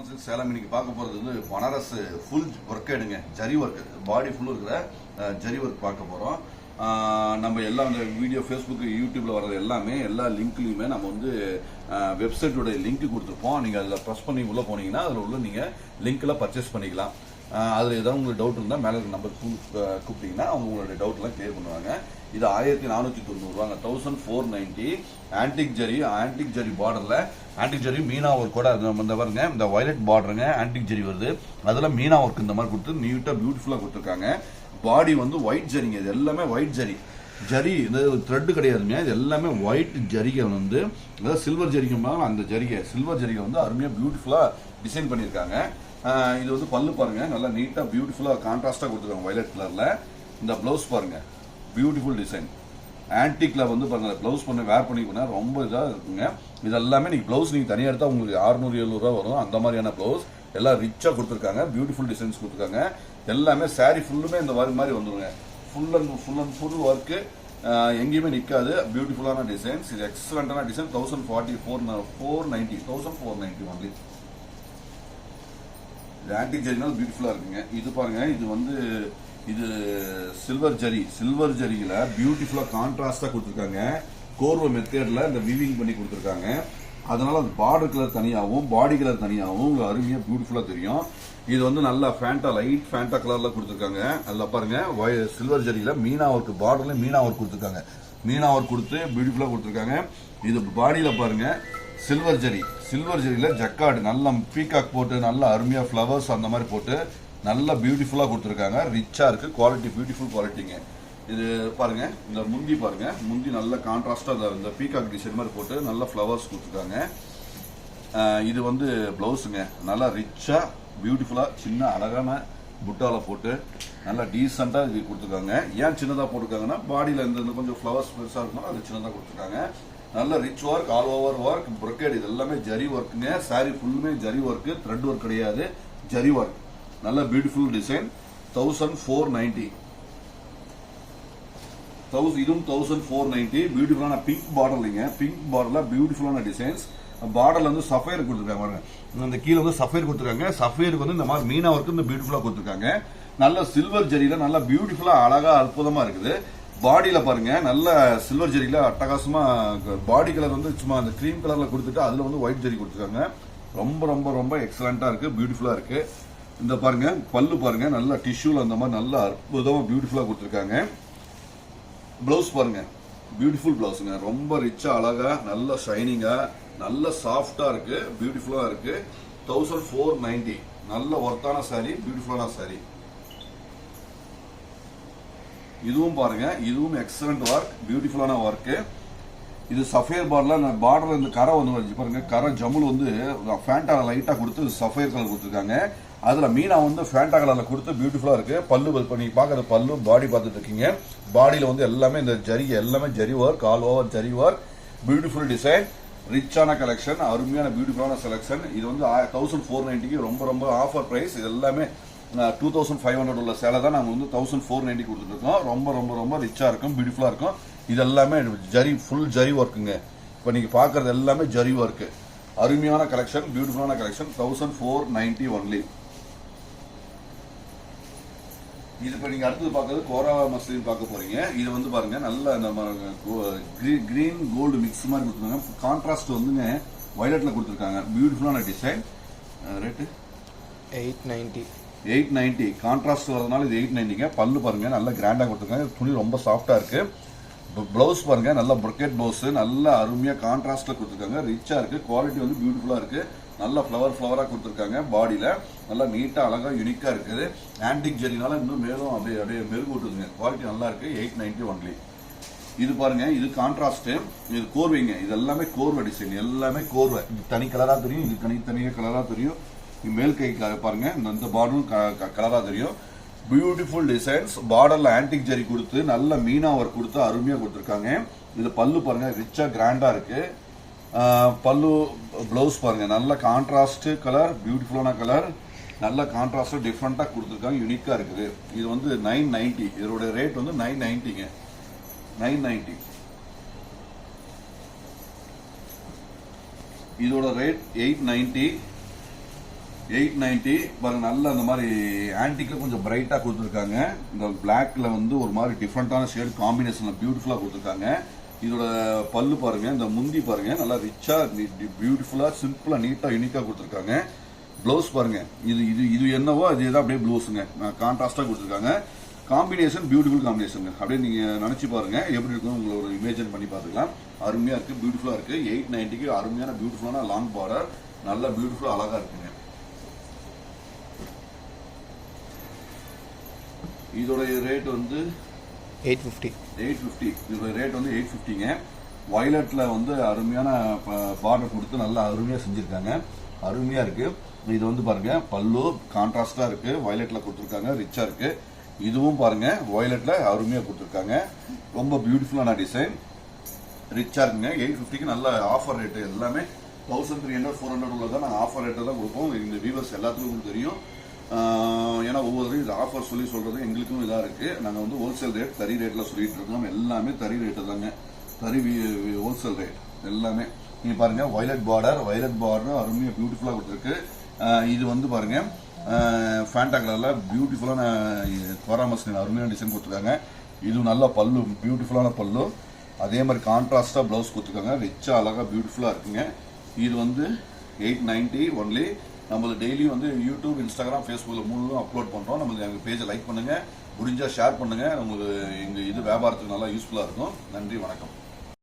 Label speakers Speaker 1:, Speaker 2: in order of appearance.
Speaker 1: Cotton silk Salem இன்னைக்கு பார்க்க போறது வந்து பனாரஸ் ஃபுல் ஒர்க் எடுங்க ஜரி ஒர்க் பாடி ஃபுல் இருக்கிற ஜரி ஒர்க் பார்க்க போறோம். நம்ம எல்லாம் இந்த வீடியோ ஃபேஸ்புக் யூடியூப்ல வர்றது எல்லாமே எல்லா லிங்க்லயுமே நம்ம வந்து வெப்சைட்டோட லிங்க் கொடுத்துருப்போம். நீங்க அதில் ப்ரெஸ் பண்ணி உள்ள போனீங்கன்னா அதில் உள்ள நீங்க லிங்க்ல பர்ச்சேஸ் பண்ணிக்கலாம். அதில் ஏதாவது உங்களுக்கு டவுட் இருந்தால் மேலே நம்பர் கூப்பிட்டீங்கன்னா அவங்க உங்களுடைய டவுட்லாம் கிளியர் பண்ணுவாங்க. இது 1490 1490 ஆன்டிக் ஜரி பார்டர்ல ஆன்டிக் ஜரி மீனா ஒர்க் கூட இந்த பாருங்க, இந்த வயலட் பார்டருங்க ஆன்டிக் ஜரி வருது. அதுல மீனா ஒர்க் இந்த மாதிரி கொடுத்து நீட்டா பியூட்டிஃபுல்லா கொடுத்துருக்காங்க. பாடி வந்து ஒயிட் ஜரிங்க, இது எல்லாமே ஒயிட் ஜரி இந்த த்ரெட் கிடையாதுங்க, இது எல்லாமே ஒயிட் ஜரிகை வந்து அதாவது சில்வர் ஜரிகை அந்த ஜரிகை சில்வர் ஜரிகை வந்து அருமையா பியூட்டிஃபுல்லா டிசைன் பண்ணியிருக்காங்க. இது வந்து பல்லு பாருங்க, நல்லா நீட்டா பியூட்டிஃபுல்லா கான்ட்ராஸ்டா கொடுத்துருக்காங்க வயலட் கலர்ல. இந்த பிளவுஸ் பாருங்க, பியூட்டிஃபுல் டிசைன் ஆன்டிக்ல வந்து பாருங்க, பிளவுஸ் பண்ணி வேர் பண்ணிக்கணும் ரொம்ப இதா இருக்குங்க. இது எல்லாமே நீங்க பிளவுஸ் நீங்க தனியா எடுத்தா உங்களுக்கு 600-700 ரூபா வரும். அந்த மாதிரியான பிளவுஸ் எல்லாம் ரிச்சா கொடுத்துருக்காங்க, பியூட்டிஃபுல் டிசைன்ஸ் கொடுத்துருக்காங்க. எல்லாமே சாரி ஃபுல்லுமே இந்த மாதிரி வந்துருங்க, ஃபுல் அண்ட் ஃபுல் ஒர்க்கு எங்கேயுமே நிக்காது. பியூட்டிஃபுல்லான டிசைன்ஸ், இது எக்ஸலண்டான டிசைன். 1490 ஒன்லி. இது ஆன்டிக் ஜரினால் பியூட்டிஃபுல்லா இருக்குங்க. இது பாருங்க, இது வந்து இது சில்வர் ஜரியில பியூட்டிஃபுல்லா கான்ட்ராஸ்டா கொடுத்துருக்காங்க. கோர்வ மெத்தட்ல இந்த வீவிங் பண்ணி கொடுத்துருக்காங்க. அதனால அது பார்டர் கலர் தனியாகவும் பாடி கலர் தனியாகவும் உங்களுக்கு அருமையா பியூட்டிஃபுல்லா தெரியும். இது வந்து நல்லா லைட் ஃபேண்டா கலர்ல கொடுத்துருக்காங்க. அதில் பாருங்க சில்வர் ஜரியில மீனா ஒர்க், பார்டர்ல மீனா ஒர்க் கொடுத்துருக்காங்க. மீனா ஒர்க் கொடுத்து பியூட்டிஃபுல்லா கொடுத்துருக்காங்க. இது பாடியில பாருங்க சில்வர் ஜரியில ஜக்கார்டு நல்லா பீகாக் போட்டு நல்லா அருமையா ஃபிளவர்ஸ் அந்த மாதிரி போட்டு நல்லா பியூட்டிஃபுல்லா கொடுத்துருக்காங்க. ரிச்சா இருக்கு, குவாலிட்டி பியூட்டிஃபுல் குவாலிட்டிங்க. இது பாருங்க, இந்த முந்தி பாருங்க, முந்தி நல்ல கான்ட்ராஸ்டா இந்த பீகாக் டிசைன் மாதிரி போட்டு நல்ல ஃபிளவர்ஸ் கொடுத்துருக்காங்க. இது வந்து பிளவுஸுங்க, நல்லா ரிச்சா பியூட்டிஃபுல்லா சின்ன அழகான புட்டால போட்டு நல்லா டீசெண்டா இது கொடுத்துருக்காங்க. ஏன் சின்னதா போட்டிருக்காங்கன்னா பாடியில இந்த கொஞ்சம் ஃபிளவர்ஸ் பெருசா இருக்கணும், அது சின்னதா கொடுத்துருக்காங்க. நல்ல rich work, all over work, brocade இது எல்லாமே ஜரி ஒர்க்குங்க. சாரி ஃபுல்லுமே ஜரி ஒர்க், த்ரெட் ஒர்க் கிடையாது, ஜரி ஒர்க். நல்ல பியூட்டிஃபுல் டிசைன். 1490 இதுவும் 1490. பியூட்டிஃபுல்லான பிங்க் பார்டர்லிங்க, பிங்க் பார்டர்ல பியூட்டிஃபுல்லான டிசைன்ஸ். பார்டர்ல வந்து சஃபயர் கொடுத்துருக்காங்க பாருங்க, இந்த கீழே வந்து சஃபயர் கொடுத்துருக்காங்க. சஃபயருக்கு வந்து இந்த மாதிரி மீனா ஒர்க் இந்த பியூட்டிஃபுல்லா கொடுத்துருக்காங்க. நல்ல சில்வர் ஜரியில நல்லா பியூட்டிஃபுல்லா அழகா அற்புதமா இருக்குது. பாடியில பாருங்க, நல்ல சில்வர் ஜரியில அட்டகாசமா பாடி கலர் வந்து சும்மா அந்த கிரீம் கலர்ல கொடுத்துட்டு அதுல வந்து ஒயிட் ஜரி கொடுத்துருக்காங்க. ரொம்ப ரொம்ப ரொம்ப எக்ஸலண்டா இருக்கு, பியூட்டிஃபுல்லா இருக்கு. இந்த பாருங்க பல்லு பாருங்க, நல்ல டிஷ்யூல அந்த மாதிரி நல்ல அற்புதமா பியூட்டிஃபுல்லா கொடுத்துருக்காங்க. பிளவுஸ் பாருங்க, பியூட்டிஃபுல் பிளவுஸுங்க, ரொம்ப ரிச்சா அழகா நல்ல ஷைனிங்கா நல்ல சாஃப்டா இருக்கு, பியூட்டிஃபுல்லா இருக்கு. 1490 நல்ல ஒர்த்தான சாரி, பியூட்டிஃபுல்லான சாரி. இதுவும் பாருங்க, இதுவும் எக்ஸலண்ட் ஒர்க், பியூட்டிஃபுல்லான ஒர்க். இது சஃபயர் பார்டர்ல இந்த கரை வந்து பாருங்க, கரை ஜமுல் வந்து ஃபேண்டா லைட்டா கொடுத்து சஃபயர் கலர் கொடுத்துருக்காங்க. அதுல மீனா வந்து ஃபேண்டா கலர்ல கொடுத்து பியூட்டிஃபுல்லா இருக்கு. பல்லு நீங்க பாக்குறது பல்லு, பாடி பார்த்துட்டு இருக்கீங்க. பாடியில வந்து எல்லாமே இந்த ஜரி, எல்லாமே zari work, all over zari work, beautiful design, ரிச்சான கலெக்ஷன், அருமையான பியூட்டிஃபுல்லான செலக்ஷன். இது வந்து 1490 ரொம்ப ரொம்ப ஆஃபர் பிரைஸ். இது எல்லாமே 2500 உள்ள சேலை தான் நாங்க வந்து 1490 கொடுத்துட்டு இருக்கோம். ரொம்ப ரொம்ப ரொம்ப ரிச்சா இருக்கும், பியூட்டிஃபுல்லா இருக்கும். இது எல்லாமே ஜரி, ஃபுல் ஜரி ஒர்க்குங்க. இப்ப நீங்க பாக்குறது எல்லாமே ஜரி ஒர்க், அருமையான கலெக்ஷன், பியூட்டிஃபுல்லான கலெக்ஷன். 1490 ஒன்லி. இது இப்ப நீங்க அடுத்தது பாக்குறது கோரா மஸ்லின் பார்க்க போறீங்க. இது வந்து பாருங்க, நல்ல நம்ம கிரீன் கோல்டு மிக்ஸ் மாதிரி கொடுத்துருக்காங்க. கான்ட்ராஸ்ட் வந்துங்க வயலட்ல கொடுத்துருக்காங்க. பியூட்டிஃபுல்லான டிசைன். ரேட்டு 890 கான்ட்ராஸ்ட் வரதுனால இது 890ங்க. பல்லு பாருங்க, நல்ல கிராண்டா கொடுத்துருக்காங்க. துணி ரொம்ப சாஃப்டா இருக்கு. பிளவுஸ் பாருங்க, நல்ல brocade பிளவுஸ், நல்ல அருமையா கான்ட்ராஸ்ட்ல கொடுத்துருக்காங்க. ரிச்சா இருக்கு, குவாலிட்டி வந்து பியூட்டிஃபுல்லா இருக்கு. நல்ல ஃபிளவரா கொடுத்துருக்காங்க. பாடியில நல்லா நீட்டா அழகா யூனிக்கா இருக்குது. ஆன்டிக் ஜரினால இன்னும் மேலும் அப்படியே மெருகூட்டுதுங்க. குவாலிட்டி நல்லா இருக்கு. 890 ஒன்லி. இது பாருங்க, இது கான்ட்ராஸ்ட், இது கோர்வைங்க. இது எல்லாமே கோர்வை டிசைன், எல்லாமே கோர்வை. இது தனி கலரா தெரியும், இது தனித்தனியா கலரா தெரியும். மேல் கை பாருங்க, இந்த பார்டரும் கலரா தெரியும். Beautiful designs. பார்டர்ல ஆன்டிக் ஜரி கொடுத்து நல்ல மீனா ஒர்க் கொடுத்து அருமையா கொடுத்துருக்காங்க. இது பல்லு பாருங்க, ரிச்சா கிராண்டா இருக்கு. பல்லு பிளவுஸ் பாருங்க, நல்ல கான்ட்ராஸ்ட் கலர், பியூட்டிஃபுல்லான கலர், நல்ல கான்ட்ராஸ்ட் டிஃப்ரெண்டா கொடுத்துருக்காங்க, யூனிக்கா இருக்குது. இது வந்து 990. இதோட ரேட் வந்து 990ங்க. 990 இதோட ரேட் 890. 890 பாருங்க, நல்ல அந்த மாதிரி ஆன்டிக்ல கொஞ்சம் பிரைட்டா கொடுத்துருக்காங்க. இந்த பிளாக்ல வந்து ஒரு மாதிரி டிஃப்ரெண்டான ஷேட் காம்பினேஷன்ல பியூட்டிஃபுல்லா கொடுத்துருக்காங்க. இதோட பல்லு பாருங்க, இந்த முந்தி பாருங்க, நல்லா ரிச்சா பியூட்டிஃபுல்லா சிம்பிளா நீட்டா யூனிக்கா கொடுத்துருக்காங்க. பிளவுஸ் பாருங்க, இது இது இது என்னவோ அது அப்படியே ப்ளவுஸுங்க, கான்ட்ராஸ்டா கொடுத்துருக்காங்க. Combination beautiful combination. அப்படியே நீங்க நினைச்சு பாருங்க எப்படி இருக்கும், உங்களை ஒரு இமேஜின் பண்ணி பார்த்துக்கலாம். அருமையா இருக்கு, பியூட்டிஃபுல்லா இருக்கு. 890க்கு அருமையான பியூட்டிஃபுல்லான லாங் பார்டர், நல்ல பியூட்டிஃபுல்லா அழகா இருக்குங்க. இதோட ரேட் வந்து 850. இதோட ரேட் வந்து 850ங்க. வயலட்ல வந்து அருமையான பார்டர் கொடுத்து நல்லா அருமையா செஞ்சிருக்காங்க. அருமையா இருக்கு. இது வந்து பாருங்க, பல்லு கான்ட்ராஸ்டா இருக்கு, வயலட்ல கொடுத்துருக்காங்க, ரிச்சா இருக்கு. இதுவும் பாருங்க வயலட்ல அருமையா கொடுத்துருக்காங்க. ரொம்ப பியூட்டிஃபுல்லான டிசைன், ரிச்சா இருக்குங்க. 850க்கு நல்ல ஆஃபர் ரேட். எல்லாமே 1300 400 உள்ளதான் நாங்கள் ஆஃபர் ரேட்டை தான் கொடுப்போம். இந்த வியூவர்ஸ் எல்லாத்துக்கும் தெரியும். ஏன்னா ஒவ்வொருத்தரும் இது ஆஃபர் சொல்றது எங்களுக்கும் இதாக இருக்கு. நாங்கள் வந்து ஹோல்சேல் ரேட் தறி ரேட்ல சொல்லிட்டு இருக்கோம். எல்லாமே தறி ரேட்டு தாங்க, தறி ஹோல்சேல் ரேட் எல்லாமே. நீங்க பாருங்க, வயலட் பார்டர் அருமையா பியூட்டிஃபுல்லா கொடுத்துருக்கு. இது வந்து பாருங்க ஃபேண்டா கலர்ல பியூட்டிஃபுல்லான துவராமஸ்லின் அருமையான டிசைன் கொடுத்துருக்காங்க. இது நல்ல பல்லு, பியூட்டிஃபுல்லான பல்லு. அதே மாதிரி கான்ட்ராஸ்டா பிளவுஸ் கொடுத்துருக்காங்க, ரிச்சா அழகா பியூட்டிஃபுல்லா இருக்குங்க. இது வந்து 890 ஒன்லி. நம்ம டெய்லி வந்து யூடியூப், இன்ஸ்டாகிராம், ஃபேஸ்புக்கில் மூணும் அப்லோட் பண்ணுறோம். நம்ம எங்கள் பேஜை லைக் பண்ணுங்கள், முடிஞ்சால் ஷேர் பண்ணுங்கள். உங்களுக்கு எங்கள் இது வியாபாரத்துக்கு நல்லா யூஸ்ஃபுல்லாக இருக்கும். நன்றி, வணக்கம்.